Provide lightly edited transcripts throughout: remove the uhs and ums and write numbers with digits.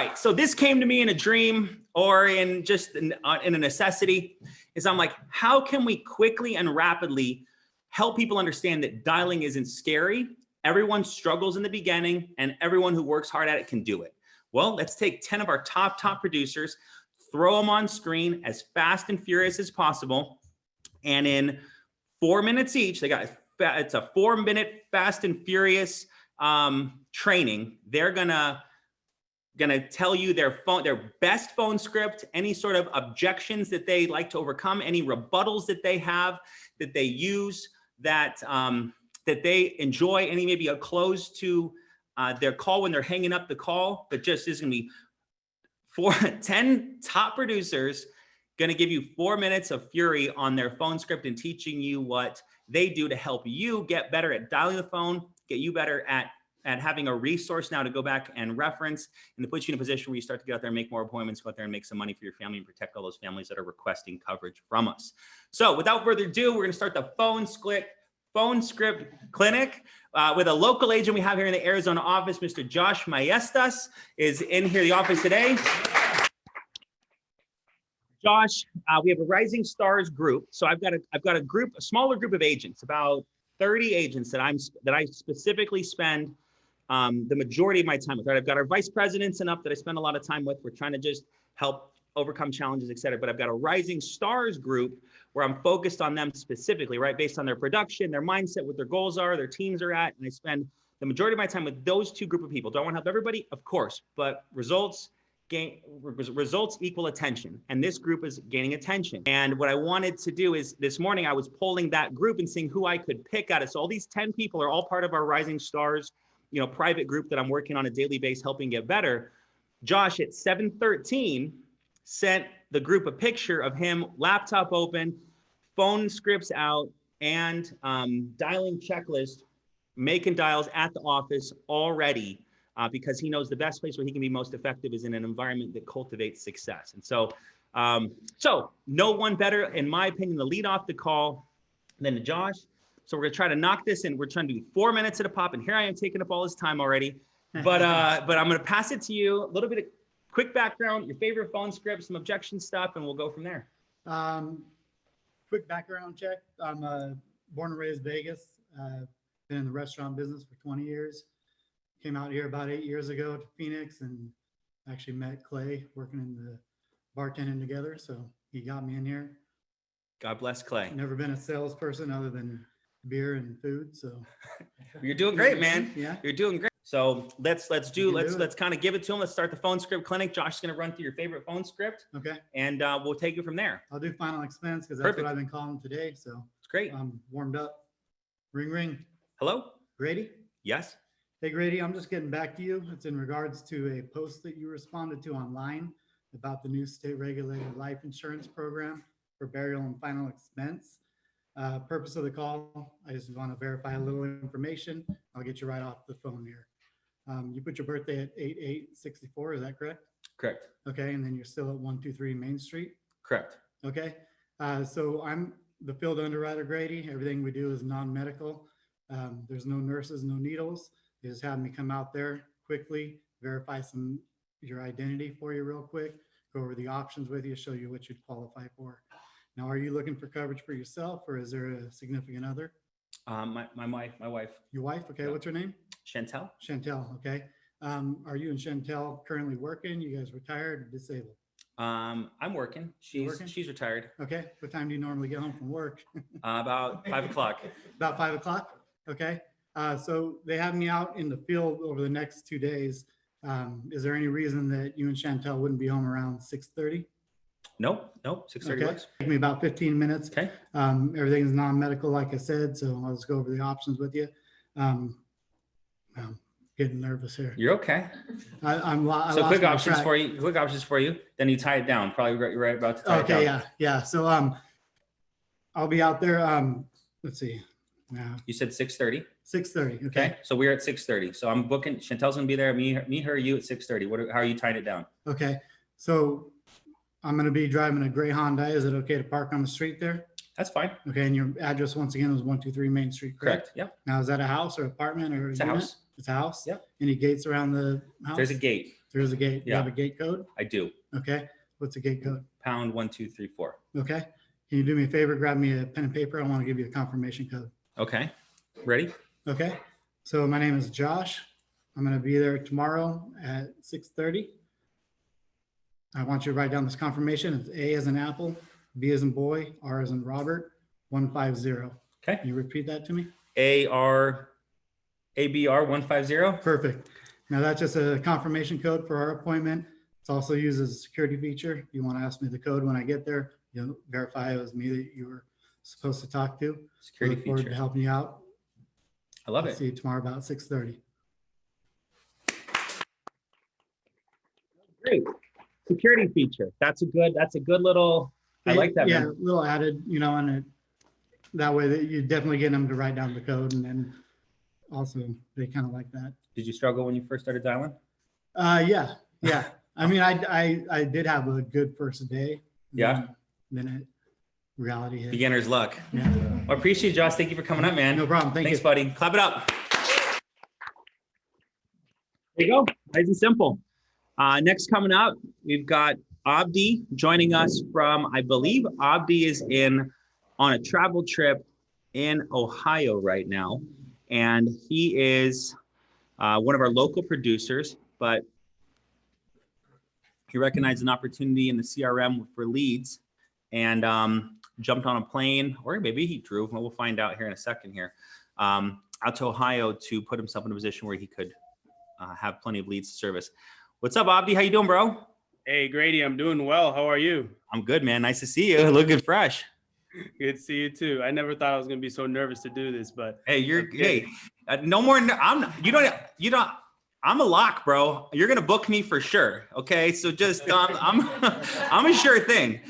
right, so this came to me in a dream or in just in a necessity. Is I'm like, how can we quickly and rapidly help people understand that dialing isn't scary? Everyone struggles in the beginning, and everyone who works hard at it can do it. Well, let's take 10 of our top producers, throw them on screen as fast and furious as possible, and in 4 minutes each, it's a 4-minute fast and furious training. They're gonna tell you their best phone script, any sort of objections that they like to overcome, any rebuttals that they have, that they use, that they enjoy, any maybe a close to their call when they're hanging up the call. But just is gonna be 10 top producers gonna give you 4 minutes of fury on their phone script and teaching you what they do to help you get better at dialing the phone, get you better at having a resource now to go back and reference, and to put you in a position where you start to get out there and make more appointments, go out there and make some money for your family and protect all those families that are requesting coverage from us. So without further ado, we're gonna start the phone script clinic with a local agent we have here in the Arizona office. Mr. Josh Maestas is in here, the office today. Josh, we have a Rising Stars group. So I've got a smaller group of agents, about 30 agents that I specifically spend the majority of my time with. Right? I've got our vice presidents and up that I spend a lot of time with. We're trying to just help overcome challenges, et cetera. But I've got a Rising Stars group where I'm focused on them specifically, right? Based on their production, their mindset, what their goals are, their teams are at. And I spend the majority of my time with those two group of people. Do I want to help everybody? Of course, but results equal attention. And this group is gaining attention. And what I wanted to do is this morning, I was polling that group and seeing who I could pick out of. So all these 10 people are all part of our Rising Stars, private group that I'm working on a daily basis, helping get better. Josh at 7:13 sent the group a picture of him, laptop open, phone scripts out, and dialing checklist, making dials at the office already, because he knows the best place where he can be most effective is in an environment that cultivates success. And so, no one better, in my opinion, to lead off the call than Josh. So we're gonna try to knock this in. We're trying to do 4 minutes at a pop, and here I am taking up all his time already. But I'm gonna pass it to you. A little bit of quick background, your favorite phone script, some objection stuff, and we'll go from there. Quick background check. I'm born and raised Vegas. Been in the restaurant business for 20 years. Came out here about 8 years ago to Phoenix and actually met Clay working in the bartending together. So he got me in here. God bless Clay. Never been a salesperson other than beer and food. So you're doing great, man. Yeah, you're doing great. So let's kind of give it to him. Let's start the phone script clinic. Josh is going to run through your favorite phone script. Okay. And we'll take it from there. I'll do final expense because that's what I've been calling today. So it's great. I'm warmed up. Ring, ring. Hello? Grady? Yes. Hey, Grady, I'm just getting back to you. It's in regards to a post that you responded to online about the new state regulated life insurance program for burial and final expense. Purpose of the call, I just want to verify a little information. I'll get you right off the phone here. You put your birthday at 8864, is that correct? Correct. Okay, and then you're still at 123 Main Street? Correct. Okay, so I'm the field underwriter, Grady. Everything we do is non-medical. There's no nurses, no needles. They just have me come out there quickly, verify your identity for you real quick, go over the options with you, show you what you'd qualify for. Now, are you looking for coverage for yourself or is there a significant other? My wife. Your wife? Okay, what's her name? Chantel. Chantel, okay. Are you and Chantel currently working? You guys retired or disabled? I'm working. She's retired. Okay, what time do you normally get home from work? About 5 o'clock. About 5 o'clock, okay. So they have me out in the field over the next 2 days. Is there any reason that you and Chantel wouldn't be home around 6:30? Nope. 6:30 works. Take me about 15 minutes. Okay. Everything is non-medical, like I said, so I'll just go over the options with you. I'm getting nervous here. You're okay. So quick options for you. Then you tie it down. Probably right about to tie it down. Okay, yeah. So I'll be out there. Let's see. You said 6:30. 6:30. Okay. So we're at 6:30. So I'm booking. Chantel's gonna be there. Me, her, you at 6:30. How are you tying it down? Okay. So I'm gonna be driving a gray Honda. Is it okay to park on the street there? That's fine. Okay. And your address once again was 123 Main Street, correct? Correct. Yep. Now is that a house or apartment or? It's a house. It's a house. Yep. Any gates around the house? There's a gate. There's a gate. You Yeah. have a gate code? I do. Okay. What's the gate code? Pound 1234. Okay. Can you do me a favor? Grab me a pen and paper. I want to give you a confirmation code. Okay. Ready? Okay. So my name is Josh. I'm going to be there tomorrow at 6:30. I want you to write down this confirmation. It's A as in apple, B as in boy, R as in Robert, 150. Okay. Can you repeat that to me? ABR 150. Perfect. Now that's just a confirmation code for our appointment. It's also used as a security feature. If you want to ask me the code when I get there, you'll verify it was me that you were supposed to talk to. Security Look forward feature. to helping you out. I love I'll it. see you tomorrow about 6:30. Great. Security feature. That's a good little, I like that, Yeah, man. a little added, and it, that way that you definitely get them to write down the code, and then also they kind of like that. Did you struggle when you first started dialing? Yeah. I mean, I did have a good first day. Yeah. Then reality hit. Beginner's luck. Yeah. Well, I appreciate you, Josh. Thank you for coming up, man. No problem. Thanks, Thanks, buddy. Clap it up. There you go. Nice and simple. Next coming up, we've got Abdi joining us from, I believe Abdi is on a travel trip in Ohio right now. And he is one of our local producers, but he recognized an opportunity in the CRM for leads and jumped on a plane, or maybe he drove, we'll find out here in a second here, out to Ohio to put himself in a position where he could have plenty of leads to service. What's up, Abdi? How you doing, bro? Hey, Grady, I'm doing well. How are you? I'm good, man. Nice to see you. Looking fresh. Good to see you too. I never thought I was gonna be so nervous to do this, but Hey, no more. I'm a lock, bro. You're gonna book me for sure. Okay, so just I'm a sure thing.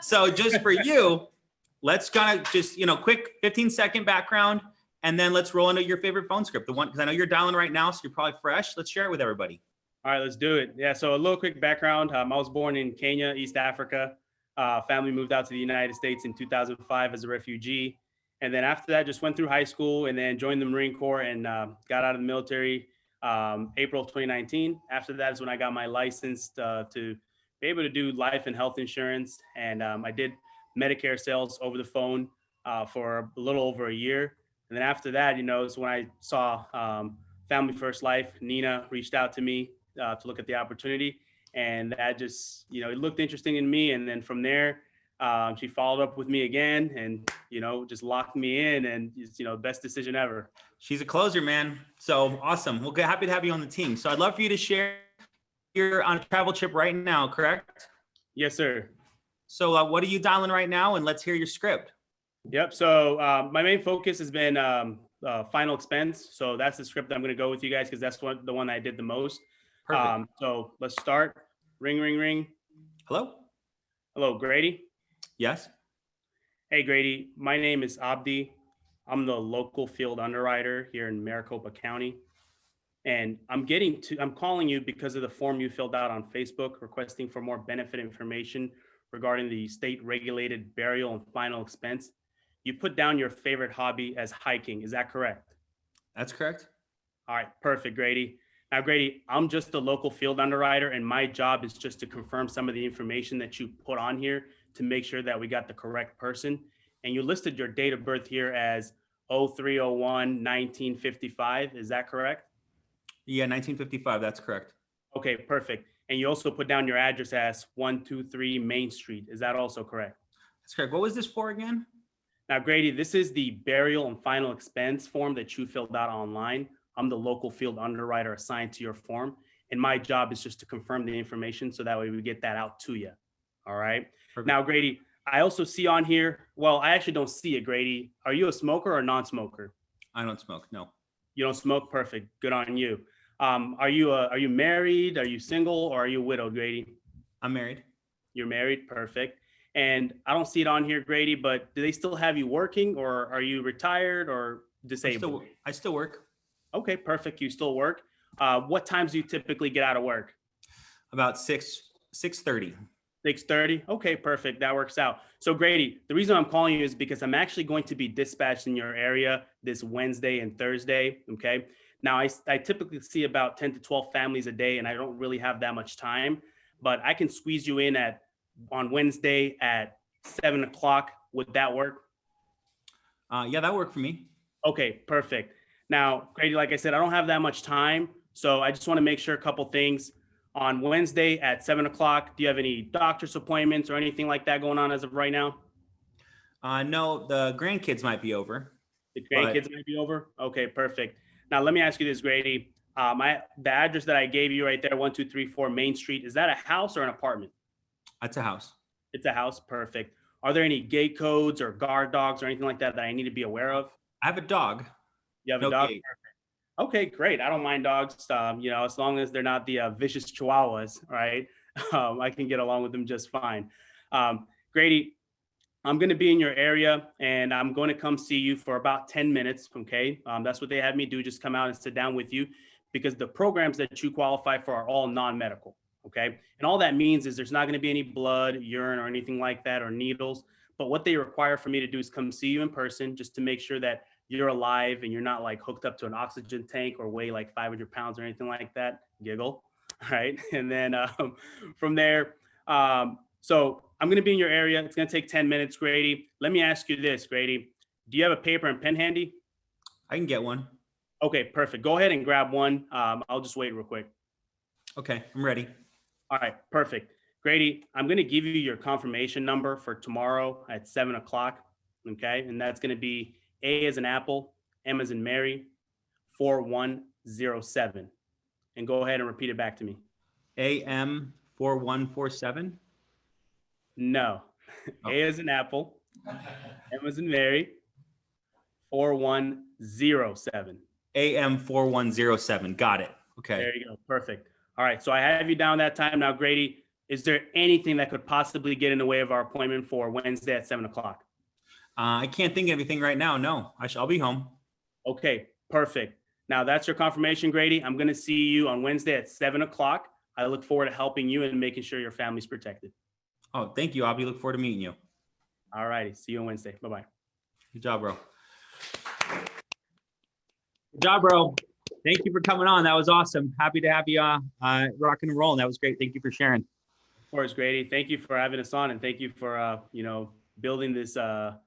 So just for you, let's kind of just quick 15-second background, and then let's roll into your favorite phone script. The one, because I know you're dialing right now, so you're probably fresh. Let's share it with everybody. all right, let's do it. Yeah, so a little quick background. I was born in Kenya, East Africa. Family moved out to the United States in 2005 as a refugee. And then after that, just went through high school and then joined the Marine Corps and got out of the military April 2019. After that is when I got my license to be able to do life and health insurance. And I did Medicare sales over the phone for a little over a year. And then after that, is when I saw Family First Life. Nina reached out to me to look at the opportunity. And that just, it looked interesting in me. And then from there, she followed up with me again and, just locked me in and, best decision ever. She's a closer, man. So awesome. Well, happy to have you on the team. So I'd love for you to share. You're on a travel trip right now, correct? Yes, sir. So what are you dialing right now? And let's hear your script. Yep. So my main focus has been final expense. So that's the script I'm going to go with you guys because that's the one I did the most. Perfect. So let's start. Ring, ring, ring. Hello? Hello, Grady. Yes? Hey, Grady. My name is Abdi. I'm the local field underwriter here in Maricopa County. And I'm calling you because of the form you filled out on Facebook requesting for more benefit information regarding the state regulated burial and final expense. You put down your favorite hobby as hiking. Is that correct? That's correct. All right, perfect, Grady. Now, Grady, I'm just a local field underwriter, and my job is just to confirm some of the information that you put on here to make sure that we got the correct person. And you listed your date of birth here as 03/01/1955. Is that correct? Yeah, 1955. That's correct. Okay, perfect. And you also put down your address as 123 Main Street. Is that also correct? That's correct. What was this for again? Now, Grady, this is the burial and final expense form that you filled out online. I'm the local field underwriter assigned to your form. And my job is just to confirm the information so that way we get that out to you. All right. Perfect. Now, Grady, I also see on here, well, I actually don't see it, Grady. Are you a smoker or a non-smoker? I don't smoke. No. You don't smoke? Perfect. Good on you. Are you married? Are you single or are you widowed, Grady? I'm married. You're married. Perfect. And I don't see it on here, Grady, but do they still have you working or are you retired or disabled? I still work. Okay, perfect. You still work. What times do you typically get out of work? About 6:30. 6:30. Okay, perfect. That works out. So Grady, the reason I'm calling you is because I'm actually going to be dispatched in your area this Wednesday and Thursday. Okay. Now, I typically see about 10 to 12 families a day, and I don't really have that much time, but I can squeeze you in on Wednesday at 7 o'clock. Would that work? Yeah, that worked for me. Okay, perfect. Now, Grady, like I said, I don't have that much time, so I just want to make sure a couple things. On Wednesday at 7 o'clock, do you have any doctor's appointments or anything like that going on as of right now? No, the grandkids might be over. The grandkids might be over? Okay, perfect. Now, let me ask you this, Grady. The address that I gave you right there, 1234 Main Street, is that a house or an apartment? That's a house. It's a house, perfect. Are there any gate codes or guard dogs or anything like that that I need to be aware of? I have a dog. You have No a dog? gate. Perfect. Okay, great. I don't mind dogs, as long as they're not the vicious chihuahuas, right? I can get along with them just fine. Grady, I'm going to be in your area and I'm going to come see you for about 10 minutes. Okay. That's what they had me do. Just come out and sit down with you because the programs that you qualify for are all non-medical. Okay. And all that means is there's not going to be any blood, urine, or anything like that, or needles. But what they require for me to do is come see you in person just to make sure that you're alive and you're not like hooked up to an oxygen tank or weigh like 500 pounds or anything like that. Giggle. All right. And then from there, so I'm going to be in your area. It's going to take 10 minutes, Grady. Let me ask you this, Grady. Do you have a paper and pen handy? I can get one. Okay, perfect. Go ahead and grab one. I'll just wait real quick. Okay, I'm ready. All right, perfect. Grady, I'm going to give you your confirmation number for tomorrow at 7 o'clock. Okay, and that's going to be A as in Apple, M as in Mary, 4107. And go ahead and repeat it back to me. AM 4147. No. Oh. A as in Apple, M as in Mary, 4107. AM 4107. Got it. Okay. There you go. Perfect. All right. So I have you down that time. Now, Grady, is there anything that could possibly get in the way of our appointment for Wednesday at 7 o'clock? I can't think of anything right now. No, I'll be home. Okay. Perfect. Now that's your confirmation, Grady. I'm going to see you on Wednesday at 7 o'clock. I look forward to helping you and making sure your family's protected. Oh, thank you, Abdi. Look forward to meeting you. All righty. See you on Wednesday. Bye-bye. Good job, bro. Good job, bro. Thank you for coming on. That was awesome. Happy to have you rocking and rolling. That was great. Thank you for sharing. Of course, Grady. Thank you for having us on, and thank you for building this I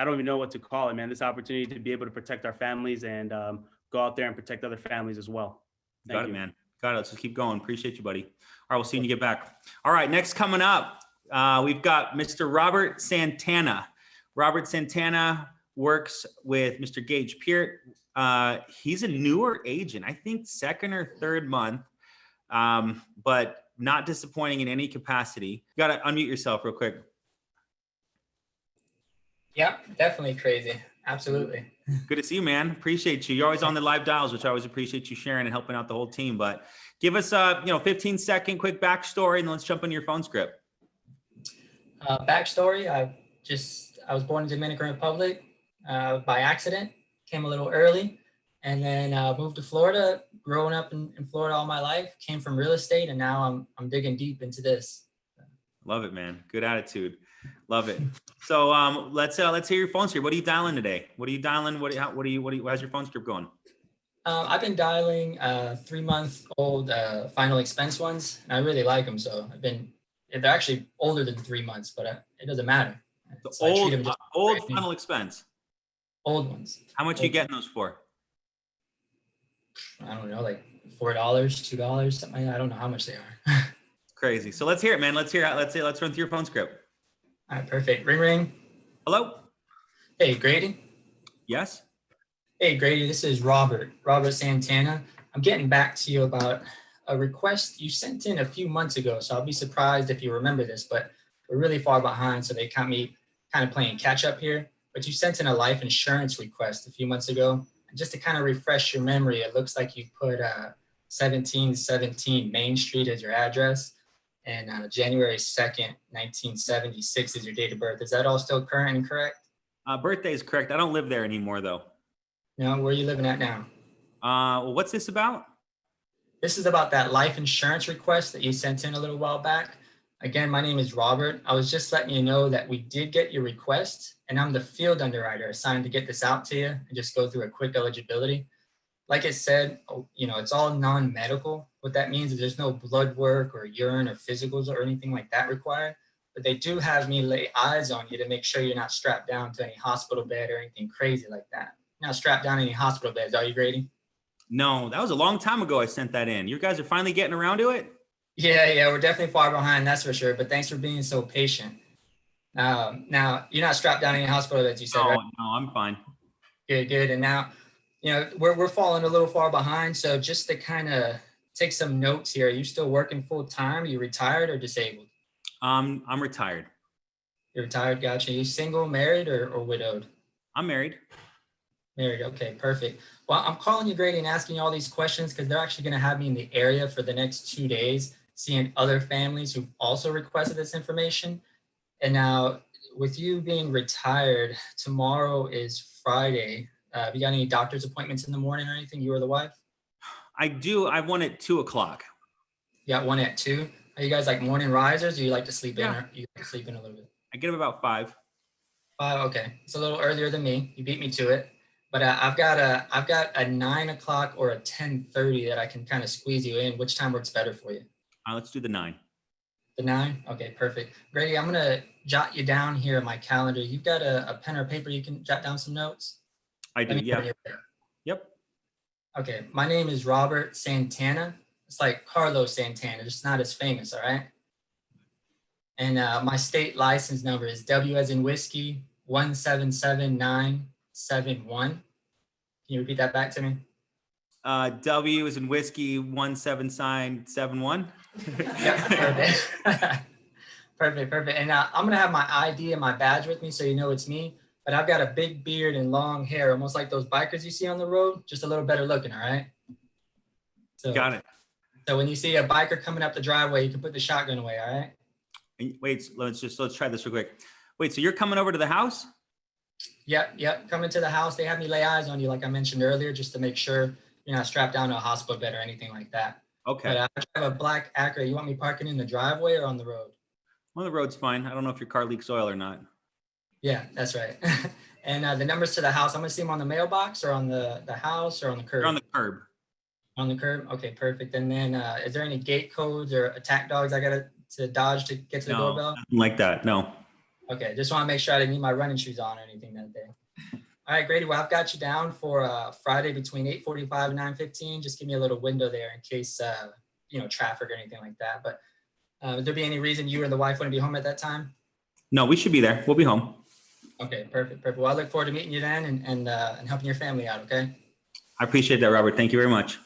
don't even know what to call it, man. This opportunity to be able to protect our families and go out there and protect other families as well. Got it, man. Got it. Let's just keep going. Appreciate you, buddy. All right, we'll see when you get back. All right, next coming up, we've got Mr. Robert Santana. Robert Santana works with Mr. Gage Peart. He's a newer agent, I think second or third month, but not disappointing in any capacity. You got to unmute yourself real quick. Yeah, definitely crazy. Absolutely. Good to see you, man. Appreciate you. You're always on the live dials, which I always appreciate you sharing and helping out the whole team. But give us a 15-second quick backstory, and then let's jump into your phone script. Backstory: I was born in Dominican Republic by accident. Came a little early, and then moved to Florida. Growing up in Florida all my life, came from real estate, and now I'm digging deep into this. Love it, man. Good attitude. Love it. So let's hear your phone script. What are you dialing today? What are you dialing? How's your phone script going? I've been dialing 3-month-old final expense ones, and I really like them. So they're actually older than 3 months, but it doesn't matter. The old final expense. Old ones. How much are you getting those for? I don't know, like $4, $2, something like that. I don't know how much they are. Crazy. So let's hear it, man. Let's run through your phone script. All right, perfect. Ring, ring. Hello? Hey, Grady. Yes? Hey, Grady, this is Robert Santana. I'm getting back to you about a request you sent in a few months ago. So I'll be surprised if you remember this, but we're really far behind. So they count me kind of playing catch up here. But you sent in a life insurance request a few months ago. And just to kind of refresh your memory, it looks like you put 1717 Main Street as your address. And January 2nd, 1976 is your date of birth. Is that all still current and correct? Birthday is correct. I don't live there anymore, though. No, where are you living at now? Well, what's this about? This is about that life insurance request that you sent in a little while back. Again, my name is Robert. I was just letting you know that we did get your request, and I'm the field underwriter assigned to get this out to you and just go through a quick eligibility. like I said, it's all non-medical. What that means is there's no blood work or urine or physicals or anything like that required. But they do have me lay eyes on you to make sure you're not strapped down to any hospital bed or anything crazy like that. You're not strapped down to any hospital beds, are you, Grady? No, that was a long time ago I sent that in. You guys are finally getting around to it? Yeah, we're definitely far behind, that's for sure. But thanks for being so patient. Now, you're not strapped down in any hospital beds, you said, right? No, I'm fine. Good. And now, we're falling a little far behind. So just to kind of take some notes here, are you still working full time? Are you retired or disabled? I'm retired. You're retired, gotcha. Are you single, married, or widowed? I'm married. Married, okay, perfect. Well, I'm calling you, Grady, and asking you all these questions because they're actually going to have me in the area for the next 2 days, seeing other families who've also requested this information. And now, with you being retired, tomorrow is Friday. Have you got any doctor's appointments in the morning or anything, you or the wife? I do. I have one at 2:00. You got one at 2? Are you guys like morning risers or you like to sleep in Yeah. or you like to sleep in a little bit? I get up about 5. 5, okay. It's a little earlier than me. You beat me to it. But I've got a 9 o'clock or a 10:30 that I can kind of squeeze you in. Which time works better for you? Let's do the 9. The 9? Okay, perfect. Grady, I'm gonna jot you down here in my calendar. You've got a pen or paper you can jot down some notes? I do, Let me know when yeah. you're ready. Yep. Okay, my name is Robert Santana. It's like Carlos Santana, just not as famous, all right? And my state license number is W as in whiskey, 177971. Can you repeat that back to me? W is in whiskey 17971. Yeah, perfect. Perfect. And I'm gonna have my ID and my badge with me so you know it's me. But I've got a big beard and long hair, almost like those bikers you see on the road, just a little better looking, all right? So, Got it. So when you see a biker coming up the driveway, you can put the shotgun away, all right? And wait, let's try this real quick. Wait, so you're coming over to the house? Yep. Coming to the house, they have me lay eyes on you, like I mentioned earlier, just to make sure you're not strapped down to a hospital bed or anything like that. Okay. But I have a black Acura. You want me parking in the driveway or on the road? Well, the road's fine. I don't know if your car leaks oil or not. Yeah, that's right. And the numbers to the house, I'm gonna see them on the mailbox or on the house or on the curb? You're on the curb. On the curb? Okay, perfect. And then is there any gate codes or attack dogs I gotta to dodge to get to the doorbell? Nothing like that. No. Okay, just want to make sure I didn't need my running shoes on or anything that day. All right, Grady, well, I've got you down for Friday between 8:45 and 9:15. Just give me a little window there in case, traffic or anything like that. But would there be any reason you or the wife wouldn't be home at that time? No, we should be there. We'll be home. Okay, perfect. Well, I look forward to meeting you then and helping your family out, okay? I appreciate that, Robert. Thank you very much.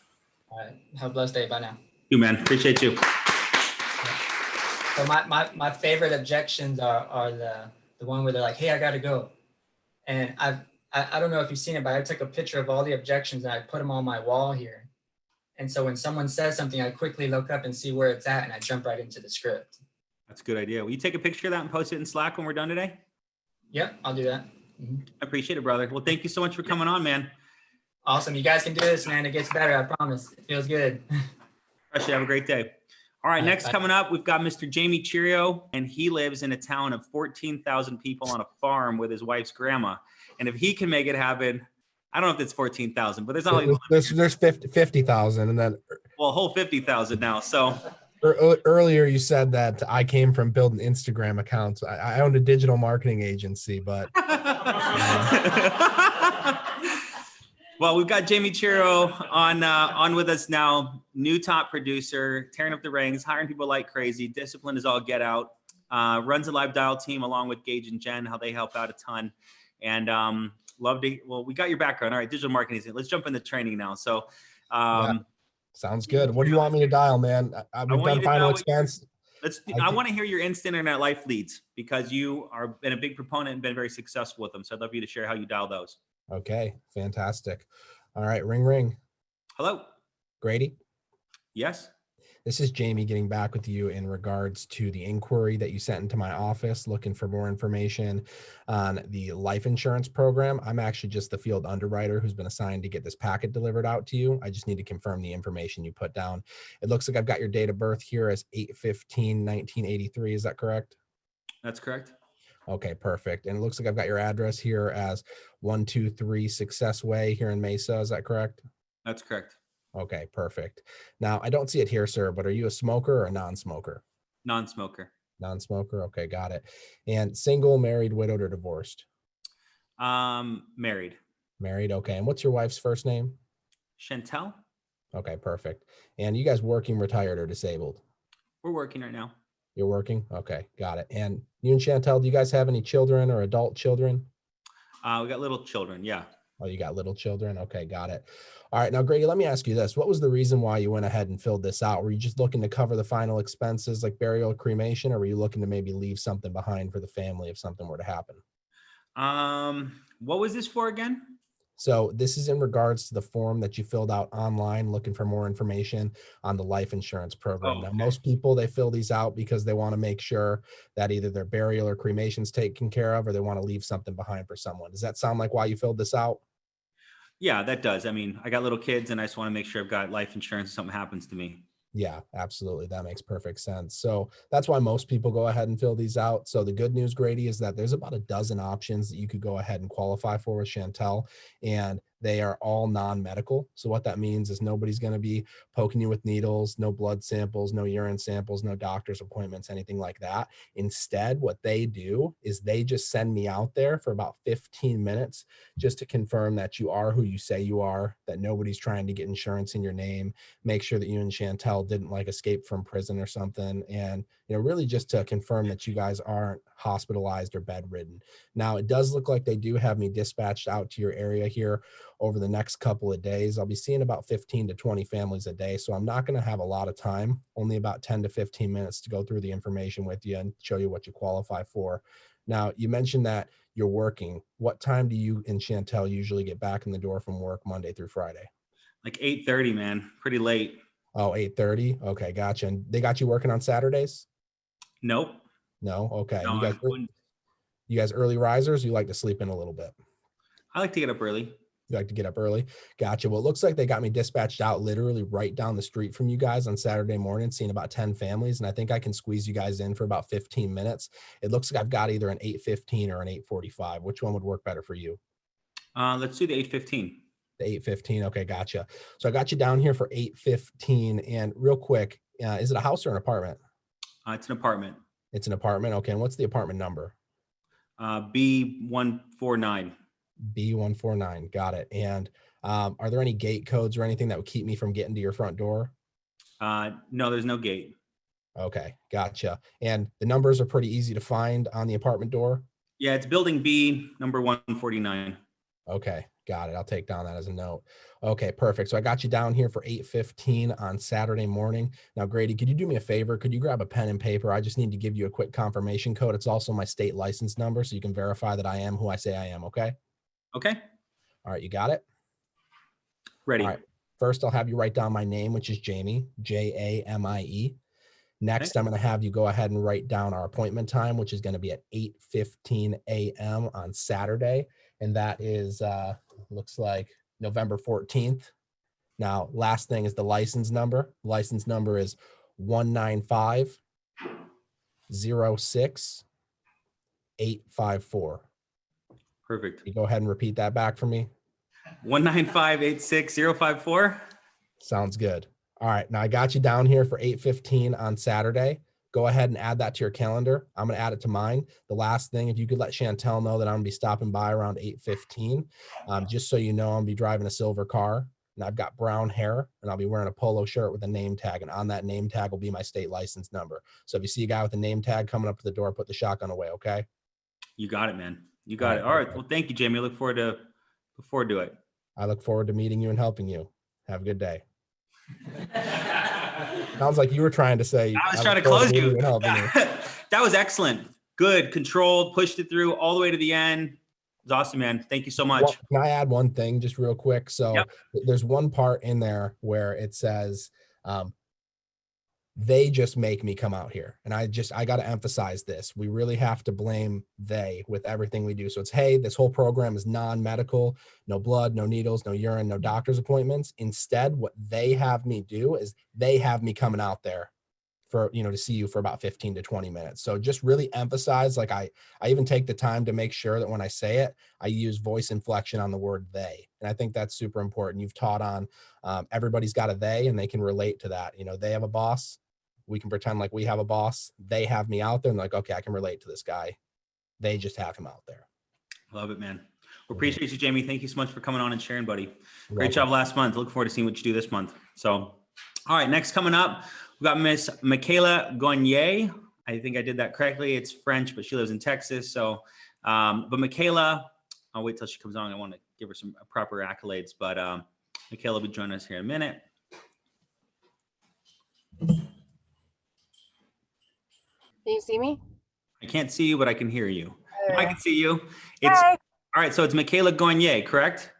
All right, have a blessed day. Bye now. You, man. Appreciate you. So my favorite objections are the one where they're like, hey, I gotta go. And I don't know if you've seen it, but I took a picture of all the objections and I put them on my wall here. And so when someone says something, I quickly look up and see where it's at and I jump right into the script. That's a good idea. Will you take a picture of that and post it in Slack when we're done today? Yep, I'll do that. I appreciate it, brother. Well, thank you so much for coming on, man. Awesome. You guys can do this, man. It gets better. I promise. It feels good. Especially have a great day. All right, next bye. coming up, we've got Mr. Jamie Cheerio, and he lives in a town of 14,000 people on a farm with his wife's grandma. And if he can make it happen, I don't know if it's 14,000, but there's not like There's 50,000, and then well, a whole 50,000 now. So earlier you said that I came from building Instagram accounts. I owned a digital marketing agency, but well, we've got Jamie Cheerio on with us now, new top producer, tearing up the ranks, hiring people like crazy, discipline is all get out, runs a live dial team along with Gage and Jen, how they help out a ton. And we got your background. All right, digital marketing. Let's jump into training now. So yeah. Sounds good. What do you want me to dial, man? We've done final expense. I want to hear your instant internet life leads because you are been a big proponent and been very successful with them. So I'd love you to share how you dial those. Okay, fantastic. All right, ring. Hello. Grady? Yes. This is Jamie getting back with you in regards to the inquiry that you sent into my office looking for more information on the life insurance program. I'm actually just the field underwriter who's been assigned to get this packet delivered out to you. I just need to confirm the information you put down. It looks like I've got your date of birth here as 8/15/1983. Is that correct? That's correct. Okay, perfect. And it looks like I've got your address here as 123 Success Way here in Mesa. Is that correct? That's correct. Okay, perfect. Now, I don't see it here, sir, but are you a smoker or a non-smoker? Non-smoker. Non-smoker. Okay, got it. And single, married, widowed, or divorced? Married. Married. Okay. And what's your wife's first name? Chantel, Okay, perfect. And you guys working, retired, or disabled? we're working right now. You're working? Okay, got it. And you and Chantel, do you guys have any children or adult children? We got little children. Yeah. Oh, you got little children? Okay, got it. All right, now Grady, let me ask you this. What was the reason why you went ahead and filled this out? Were you just looking to cover the final expenses like burial or cremation, or were you looking to maybe leave something behind for the family if something were to happen? What was this for again? So this is in regards to the form that you filled out online, looking for more information on the life insurance program. Oh, Now, okay. most people, they fill these out because they want to make sure that either their burial or cremation is taken care of, or they want to leave something behind for someone. Does that sound like why you filled this out? Yeah, that does. I mean, I got little kids and I just want to make sure I've got life insurance if something happens to me. Yeah, absolutely. That makes perfect sense. So that's why most people go ahead and fill these out. So the good news, Grady, is that there's about a dozen options that you could go ahead and qualify for with Chantel, and they are all non-medical. So what that means is nobody's going to be poking you with needles, no blood samples, no urine samples, no doctor's appointments, anything like that. Instead, what they do is they just send me out there for about 15 minutes just to confirm that you are who you say you are, that nobody's trying to get insurance in your name, make sure that you and Chantel didn't like escape from prison or something. And, really just to confirm that you guys aren't hospitalized or bedridden. Now, it does look like they do have me dispatched out to your area here over the next couple of days. I'll be seeing about 15 to 20 families a day. So I'm not going to have a lot of time, only about 10 to 15 minutes to go through the information with you and show you what you qualify for. Now, you mentioned that you're working. What time do you and Chantel usually get back in the door from work Monday through Friday? Like 8:30, man. Pretty late. Oh, 8:30. Okay, gotcha. And they got you working on Saturdays? Nope. No. Okay. No, You guys early risers? You like to sleep in a little bit? I like to get up early. You like to get up early? Gotcha. Well, it looks like they got me dispatched out literally right down the street from you guys on Saturday morning, seeing about 10 families. And I think I can squeeze you guys in for about 15 minutes. It looks like I've got either an 8:15 or an 8:45. Which one would work better for you? Let's do the 8:15. The 8:15. Okay, gotcha. So I got you down here for 8:15. And real quick, is it a house or an apartment? It's an apartment. It's an apartment. Okay. And what's the apartment number? B149. B149. Got it. And are there any gate codes or anything that would keep me from getting to your front door? No, there's no gate. Okay, gotcha. And the numbers are pretty easy to find on the apartment door? Yeah, it's building B, number 149. Okay, got it. I'll take down that as a note. Okay, perfect. So I got you down here for 8:15 on Saturday morning. Now, Grady, could you do me a favor? Could you grab a pen and paper? I just need to give you a quick confirmation code. It's also my state license number, so you can verify that I am who I say I am, okay? Okay. All right, you got it? Ready. All right. First, I'll have you write down my name, which is Jamie, Jamie. Next, Okay. I'm going to have you go ahead and write down our appointment time, which is going to be at 8:15 a.m. on Saturday. And that is, looks like November 14th. Now, last thing is the license number. License number is 195-06-854. Perfect. You go ahead and repeat that back for me. 195-86-054. Sounds good. All right. Now I got you down here for 8:15 on Saturday. Go ahead and add that to your calendar. I'm going to add it to mine. The last thing, if you could let Chantel know that I'm going to be stopping by around 8:15, just so you know, I'm going to be driving a silver car and I've got brown hair and I'll be wearing a polo shirt with a name tag. And on that name tag will be my state license number. So if you see a guy with a name tag coming up to the door, put the shotgun away. Okay. You got it, man. You got it. All right. Well, thank you, Jamie. I look forward to it. I look forward to meeting you and helping you. Have a good day. Sounds like you were trying to say. I was trying to close you. That That was excellent. Good. Controlled. Pushed it through all the way to the end. It was awesome, man. Thank you so much. Well, can I add one thing just real quick? So Yep. There's one part in there where it says, they just make me come out here. And I got to emphasize this. We really have to blame they with everything we do. So it's, hey, this whole program is non-medical, no blood, no needles, no urine, no doctor's appointments. Instead, what they have me do is they have me coming out there for, to see you for about 15 to 20 minutes. So just really emphasize, like I even take the time to make sure that when I say it, I use voice inflection on the word they. And I think that's super important. You've taught on everybody's got a they, and they can relate to that. They have a boss. We can pretend like we have a boss. They have me out there and like, okay, I can relate to this guy. They just have him out there. Love it, man. We appreciate you, Jamie. Thank you so much for coming on and sharing, buddy. You're Great welcome. job last month. Look forward to seeing what you do this month. So, all right, next coming up, we've got Miss Michaela Gonier. I think I did that correctly. It's French, but she lives in Texas. So, but Michaela, I'll wait till she comes on. I want to give her some proper accolades, but Michaela will be joining us here in a minute. Can you see me? I can't see you, but I can hear you. There. I can see you. It's Hi. all right. So it's Michaela Gonier, correct?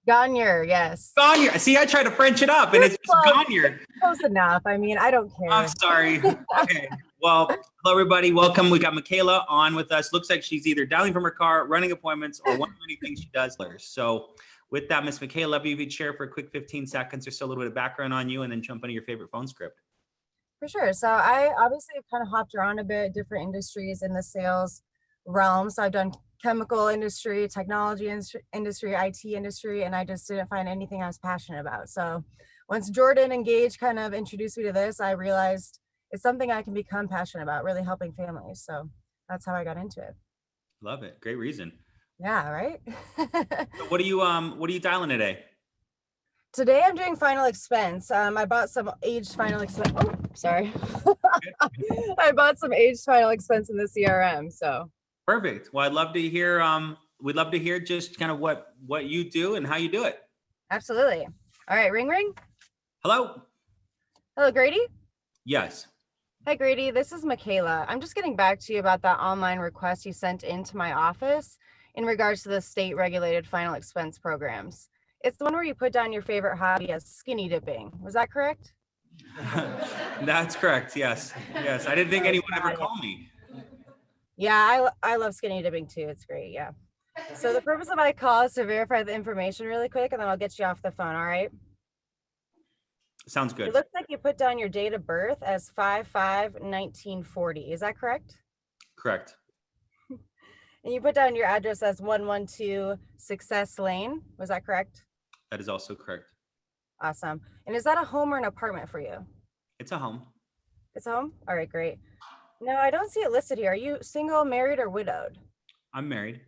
Gonier, yes. Gonier. See, I tried to French it up, and it's just Close. Gonier. Close enough. I mean, I don't care. I'm sorry. Okay. Well, hello everybody. Welcome. We got Michaela on with us. Looks like she's either dialing from her car, running appointments, or one of many things she does. So with that, Miss Michaela, if you could share for a quick 15 seconds or so a little bit of background on you, and then jump into your favorite phone script. For sure. So I obviously have kind of hopped around a bit, different industries in the sales realm. So I've done chemical industry, technology industry, IT industry, and I just didn't find anything I was passionate about. So once Jordan and Gage kind of introduced me to this, I realized it's something I can become passionate about, really helping families. So that's how I got into it. Love it. Great reason. Yeah, right? So what are you dialing today? Today I'm doing final expense. I bought some aged final expense. Oh, sorry. I bought some aged final expense in the CRM. So Perfect. Well, I'd love to hear. We'd love to hear just kind of what you do and how you do it. absolutely. All right, ring ring. Hello. Hello, Grady. Yes. Hi, Grady. This is Michaela. I'm just getting back to you about that online request you sent into my office in regards to the state regulated final expense programs. It's the one where you put down your favorite hobby as skinny dipping. Was that correct? That's correct. Yes. Yes. I didn't think anyone would ever call me. Yeah, I love skinny dipping too. It's great. Yeah. So the purpose of my call is to verify the information really quick, and then I'll get you off the phone. All right. Sounds It good. looks like you put down your date of birth as 5/5/1940. Is that correct? Correct. And you put down your address as 112 Success Lane. Was that correct? That is also correct. Awesome. And is that a home or an apartment for you? It's a home. It's a home? All right, great. No, I don't see it listed here. Are you single, married, or widowed? I'm married.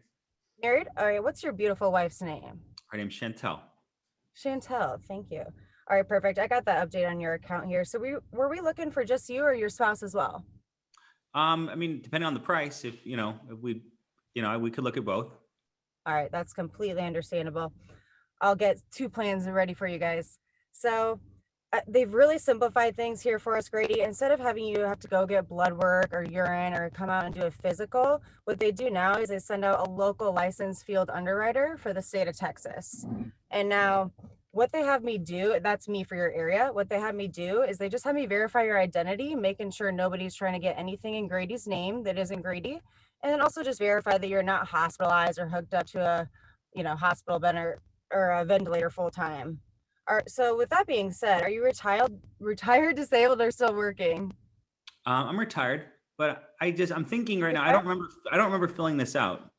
Married? All right, what's your beautiful wife's name? Her name's Chantel. Chantel, thank you. All right, perfect. I got that update on your account here. So were we looking for just you or your spouse as well? I mean, depending on the price, if we could look at both. All right, that's completely understandable. I'll get 2 plans ready for you guys. So they've really simplified things here for us, Grady. Instead of having you have to go get blood work or urine or come out and do a physical, what they do now is they send out a local licensed field underwriter for the state of Texas. And now what they have me do, that's me for your area. What they have me do is they just have me verify your identity, making sure nobody's trying to get anything in Grady's name that isn't Grady. And then also just verify that you're not hospitalized or hooked up to a, hospital bed or a ventilator full time. All right, so with that being said, are you retired, disabled, or still working? I'm retired, but I'm thinking right now. I don't remember filling this out.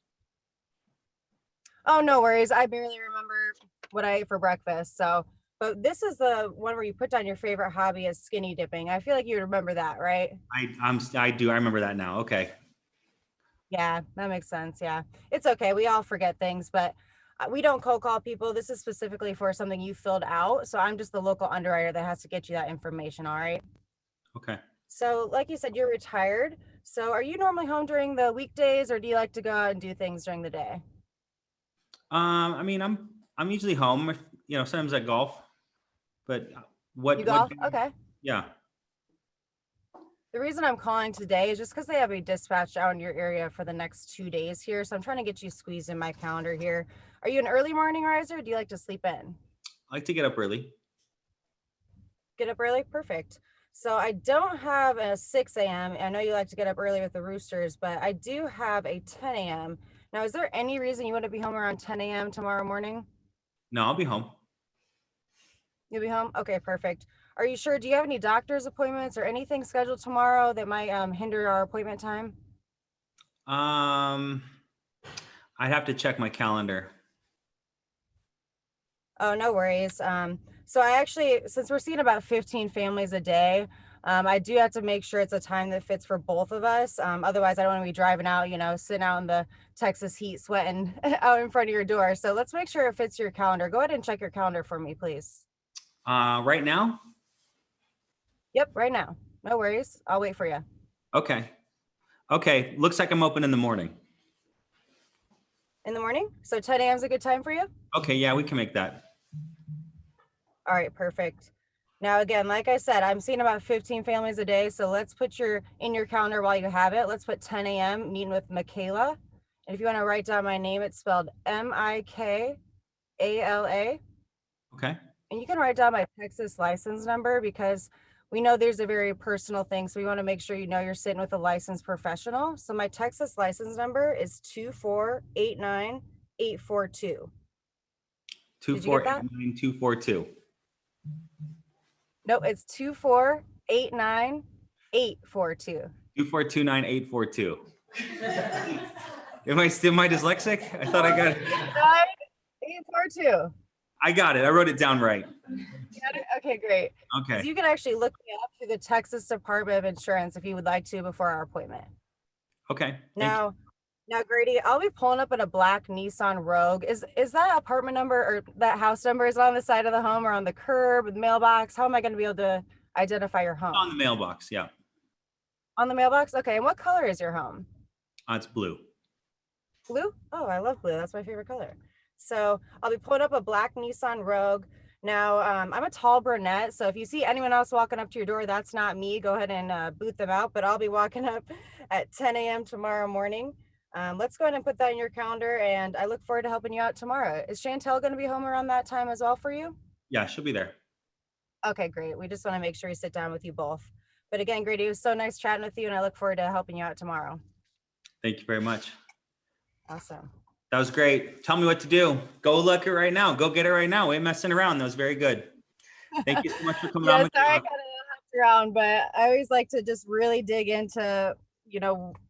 Oh, no worries. I barely remember what I ate for breakfast. So, but this is the one where you put down your favorite hobby as skinny dipping. I feel like you remember that, right? I do. I remember that now. Okay. Yeah, that makes sense. Yeah, it's okay. We all forget things, but we don't cold call people. This is specifically for something you filled out. So I'm just the local underwriter that has to get you that information. All right. Okay. So like you said, you're retired. So are you normally home during the weekdays, or do you like to go out and do things during the day? I mean, I'm usually home. Sometimes I golf, but You golf? Okay. Yeah. The reason I'm calling today is just because they have a dispatch out in your area for the next 2 days here. So I'm trying to get you squeezed in my calendar here. Are you an early morning riser, or do you like to sleep in? I like to get up early. Get up early? Perfect. So I don't have a 6 a.m. I know you like to get up early with the roosters, but I do have a 10 a.m. Now, is there any reason you want to be home around 10 a.m. tomorrow morning? No, I'll be home. You'll be home? Okay, perfect. Are you sure? Do you have any doctor's appointments or anything scheduled tomorrow that might hinder our appointment time? I'd have to check my calendar. Oh, no worries. So I actually, since we're seeing about 15 families a day, I do have to make sure it's a time that fits for both of us. Otherwise, I don't want to be driving out, sitting out in the Texas heat, sweating out in front of your door. So let's make sure it fits your calendar. Go ahead and check your calendar for me, please. Right now? Yep, right now. No worries. I'll wait for you. Okay. Okay. Looks like I'm open in the morning. In the morning? So 10 a.m. is a good time for you? Okay. Yeah, we can make that. All right, perfect. Now, again, like I said, I'm seeing about 15 families a day. So let's put in your calendar while you have it. Let's put 10 a.m. meeting with Michaela. And if you want to write down my name, it's spelled Mikala. Okay. And you can write down my Texas license number because we know there's a very personal thing. So we want to make sure you're sitting with a licensed professional. So my Texas license number is 2489842. 2489242. Nope, it's 2489842. 2429842. Am I dyslexic? I thought I got it. 842. I got it. I wrote it down right. Got it? Okay, great. Okay. So you can actually look me up through the Texas Department of Insurance if you would like to before our appointment. Okay. Now, Grady, I'll be pulling up in a black Nissan Rogue. Is that apartment number or that house number is on the side of the home or on the curb, the mailbox? How am I going to be able to identify your home? On the mailbox. Yeah. On the mailbox? Okay. And what color is your home? It's blue. Blue? Oh, I love blue. That's my favorite color. So I'll be pulling up a black Nissan Rogue. Now, I'm a tall brunette, so if you see anyone else walking up to your door, that's not me. Go ahead and boot them out, but I'll be walking up at 10 a.m. tomorrow morning. Let's go ahead and put that in your calendar, and I look forward to helping you out tomorrow. Is Chantel going to be home around that time as well for you? Yeah, she'll be there. Okay, great. We just want to make sure we sit down with you both. But again, Grady, it was so nice chatting with you, and I look forward to helping you out tomorrow. Thank you very much. Awesome. That was great. Tell me what to do. Go look it right now. Go get it right now. We ain't messing around. That was very good. Thank you so much for coming on. Sorry, I kind of hopped around, but I always like to just really dig into,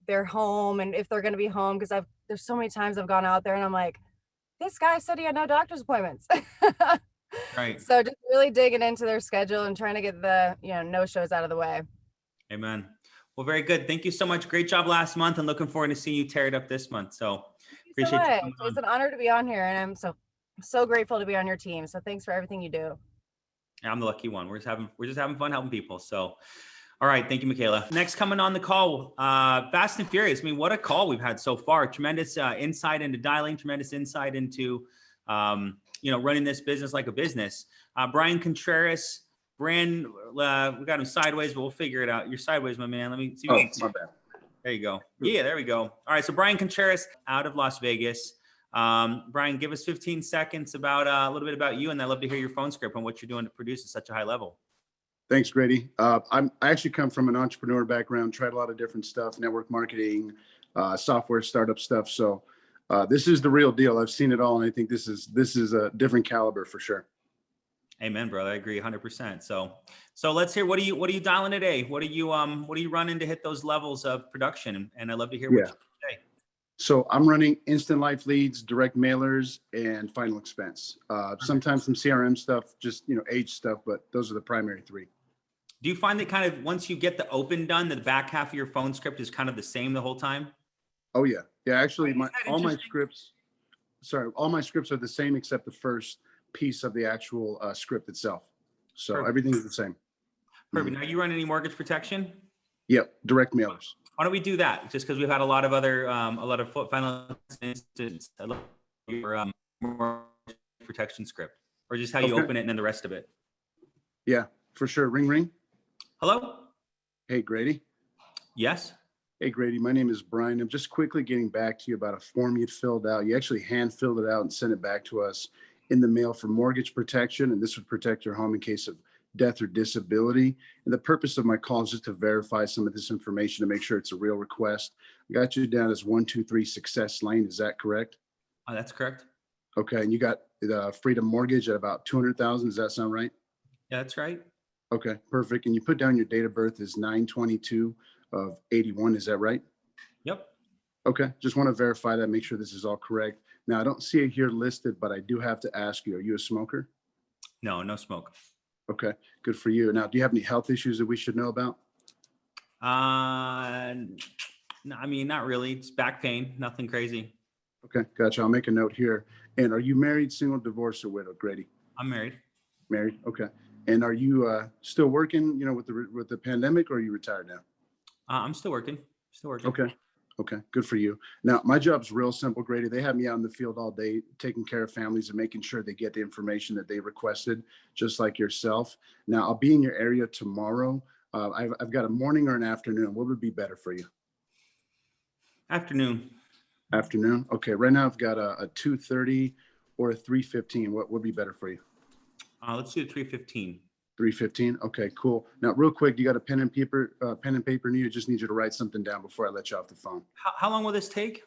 their home and if they're going to be home, because there's so many times I've gone out there and I'm like, this guy said he had no doctor's appointments. Right. So just really digging into their schedule and trying to get the, no-shows out of the way. Amen. Well, very good. Thank you so much. Great job last month and looking forward to seeing you tear it up this month. So appreciate you coming on. It's an honor to be on here and I'm so grateful to be on your team. So thanks for everything you do. I'm the lucky one. We're just having fun helping people. So, all right. Thank you, Michaela. Next coming on the call, Fast and Furious. I mean, what a call we've had so far. Tremendous insight into dialing, tremendous insight into, running this business like a business. Brian Contreras, we got him sideways, but we'll figure it out. You're sideways, my man. Let me see. Oh, my bad. There you go. Yeah, there we go. All right. So Brian Contreras out of Las Vegas. Brian, give us 15 seconds about a little bit about you, and I'd love to hear your phone script on what you're doing to produce at such a high level. Thanks, Grady. I actually come from an entrepreneur background, tried a lot of different stuff, network marketing, software startup stuff. So this is the real deal. I've seen it all, and I think this is a different caliber for sure. Amen, brother. I agree 100%. So let's hear, what are you dialing today? What are you running to hit those levels of production? And I'd love to hear what you say. So I'm running instant life leads, direct mailers, and final expense. Sometimes some CRM stuff, just, age stuff, but those are the primary three. Do you find that kind of once you get the open done, the back half of your phone script is kind of the same the whole time? Oh yeah. Yeah. Actually all my scripts are the same except the first piece of the actual script itself. So Perfect. Everything's the same. Perfect. Now you run any mortgage protection? Yep. Direct mailers. Why don't we do that? Just because we've had a lot of other, final instances, your mortgage protection script, or just how you open it and then the rest of it. Yeah, for sure. Ring, ring. Hello? Hey, Grady. Yes. Hey, Grady. My name is Brian. I'm just quickly getting back to you about a form you'd filled out. You actually hand filled it out and sent it back to us in the mail for mortgage protection. And this would protect your home in case of death or disability. And the purpose of my call is just to verify some of this information to make sure it's a real request. I got you down as 123 Success Lane. Is that correct? That's correct. Okay. And you got the Freedom Mortgage at about 200,000. Does that sound right? Yeah, that's right. Okay, perfect. And you put down your date of birth is 9/22 of 81. Is that right? Yep. Okay, just want to verify that, make sure this is all correct. Now, I don't see it here listed, but I do have to ask you, are you a smoker? No, no smoke. Okay, good for you. Now, do you have any health issues that we should know about? No, I mean, not really. It's back pain, nothing crazy. Okay, gotcha. I'll make a note here. And are you married, single, divorced, or widowed, Grady? I'm married. Married. Okay. And are you still working? With the pandemic, or are you retired now? I'm still working. Still working. Okay. Okay. Good for you. Now, my job's real simple, Grady. They have me out in the field all day, taking care of families and making sure they get the information that they requested, just like yourself. Now, I'll be in your area tomorrow. I've got a morning or an afternoon. What would be better for you? Afternoon. Afternoon. Okay. Right now, I've got a 2:30 or a 3:15. What would be better for you? Let's do 3:15. 3:15. Okay, cool. Now, real quick, you got a pen and paper near you? Just need you to write something down before I let you off the phone. How long will this take?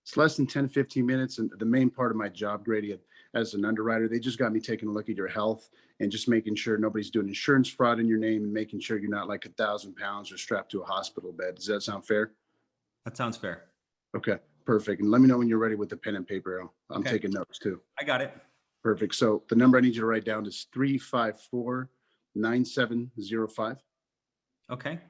It's less than 10, 15 minutes. And the main part of my job, Grady, as an underwriter, they just got me taking a look at your health and just making sure nobody's doing insurance fraud in your name and making sure you're not like 1,000 pounds or strapped to a hospital bed. Does that sound fair? That sounds fair. Okay, perfect. And let me know when you're ready with the pen and paper. I'm Okay. taking notes too. I got it. Perfect. So the number I need you to write down is 354-9705. Okay.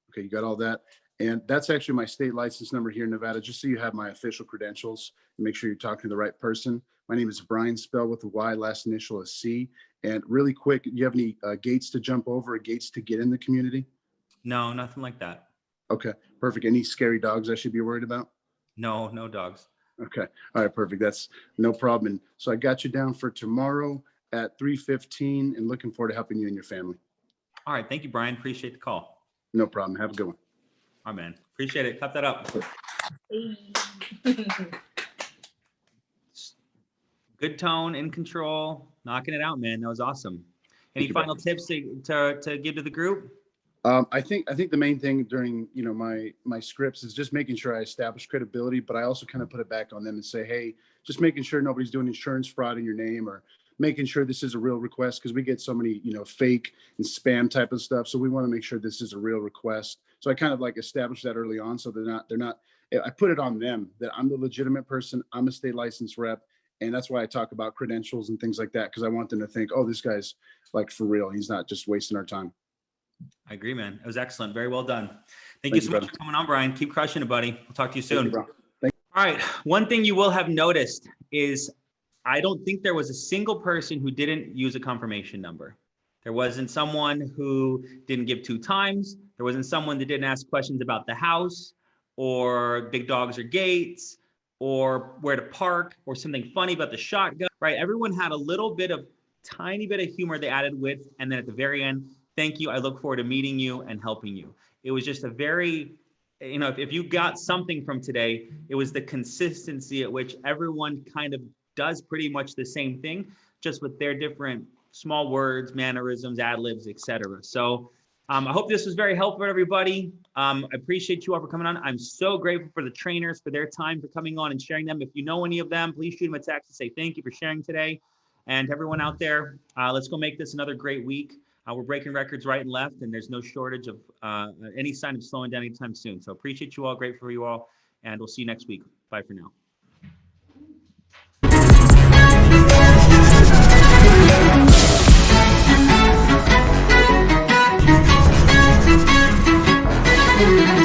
Okay, you got all that. And that's actually my state license number here in Nevada, just so you have my official credentials and make sure you're talking to the right person. My name is Brian, spelled with a Y, last initial is C. And really quick, do you have any gates to jump over or gates to get in the community? No, nothing like that. Okay, perfect. Any scary dogs I should be worried about? No, no dogs. Okay, all right, perfect. That's no problem. And so I got you down for tomorrow at 3:15 and looking forward to helping you and your family. All right. Thank you, Brian. Appreciate the call. No problem. Have a good one. All right, man. Appreciate it. Cut that up. Good tone, in control, knocking it out, man. That was awesome. Any you, final tips to give to the group? I think the main thing during my scripts is just making sure I establish credibility, but I also kind of put it back on them and say, hey, just making sure nobody's doing insurance fraud in your name or making sure this is a real request, because we get so many fake and spam type of stuff. So we want to make sure this is a real request. So I kind of like established that early on, so they're not. I put it on them that I'm the legitimate person. I'm a state licensed rep. And that's why I talk about credentials and things like that, because I want them to think, oh, this guy's like for real. He's not just wasting our time. I agree, man. It was excellent. Very well done. Thank you so much for coming on, Brian. Keep crushing it, buddy. We'll talk to you soon. Thank you, All right. One thing you will have noticed is I don't think there was a single person who didn't use a confirmation number. There wasn't someone who didn't give 2 times. There wasn't someone that didn't ask questions about the house or big dogs or gates or where to park or something funny about the shotgun, right? Everyone had a little bit of tiny bit of humor they added with, and then at the very end, thank you. I look forward to meeting you and helping you. It was just a very, if you got something from today, it was the consistency at which everyone kind of does pretty much the same thing, just with their different small words, mannerisms, ad libs, etc. So I hope this was very helpful for everybody. I appreciate you all for coming on. I'm so grateful for the trainers for their time for coming on and sharing them. If you know any of them, please shoot them a text and say thank you for sharing today. And everyone out there, let's go make this another great week. We're breaking records right and left, and there's no shortage of any sign of slowing down anytime soon. So appreciate you all, grateful for you all, and we'll see you next week. Bye for now. Thank you.